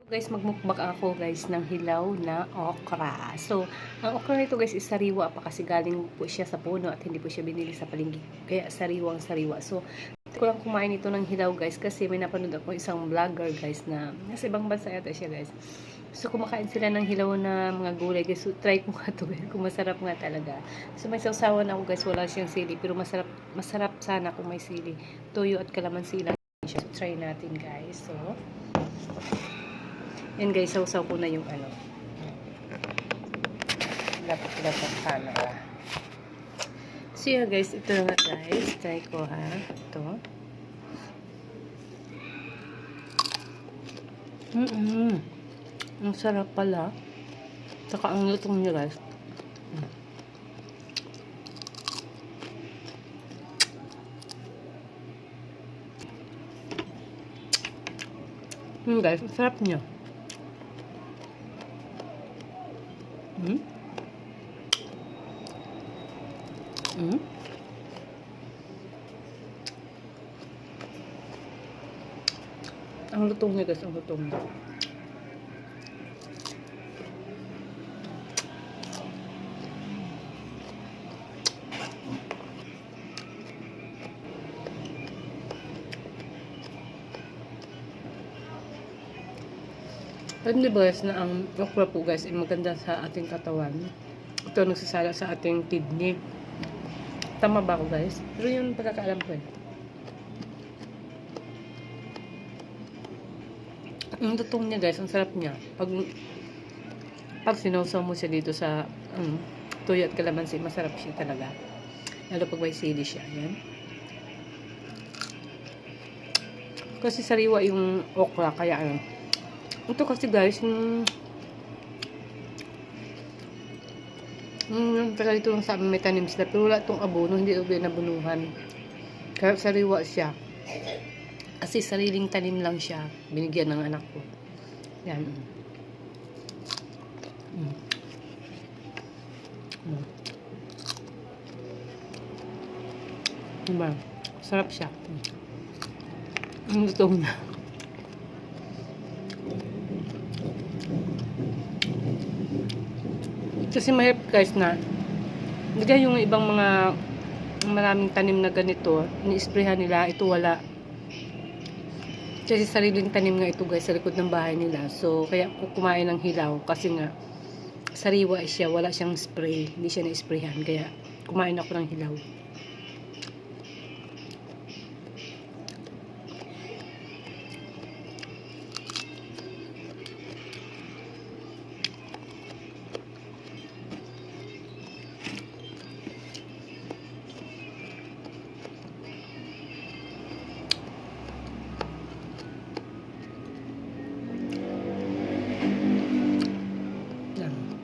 Guys, magmukbang ako guys ng hilaw na okra. So, ang okra nito guys is sariwa pa kasi galing po siya sa puno at hindi po siya binili sa palengke. Kaya sariwang sariwa. So, ko lang kumain ito ng hilaw guys kasi may napanood ako isang vlogger guys na nasa ibang bansa yata siya guys. So, kumakain sila ng hilaw na mga gulay guys. So, try ko nga ito guys kung masarap nga talaga. So, may sausawan ako guys. Wala siyang sili pero masarap sana kung may sili. Toyo at kalamansi lang siya. So, try natin guys. So, yan guys, sausaw ko na yung ano. Dapat sana. So yeah guys, ito na nga guys. Try ko ha. Ito. Ang sarap pala. Saka ang lutong niya guys. Guys, ang sarap niya. Ang lutong niya guys, ang lutong niya. Alam niyo ba guys na ang okra po guys ay maganda sa ating katawan. Ito nagsasala sa ating kidney. Tama ba ako guys? Pero yun pagkakaalam ko eh. Ang tutong niya guys, ang sarap niya. Pag sinawsaw mo siya dito sa tuyo at kalamansi, masarap siya talaga. Lalo pag may sili siya. Yan. Kasi sariwa yung okra, kaya ano. Ito kasi guys, taga dito lang sa amin may tanim sila, pero wala itong abono, hindi ito binabunuhan. Kaya sariwa siya. Kasi sariling tanim lang siya, binigyan ng anak ko. Yan. Diba? Sarap siya. Ang lutong na. Kasi mahirap guys na hindi yung ibang mga maraming tanim na ganito ni-sprayhan nila, ito wala kasi sariling tanim nga ito guys sa likod ng bahay nila. So kaya kumain ng hilaw kasi nga sariwa siya, wala siyang spray, hindi siya na-sprayhan, kaya kumain ako ng hilaw. Yan.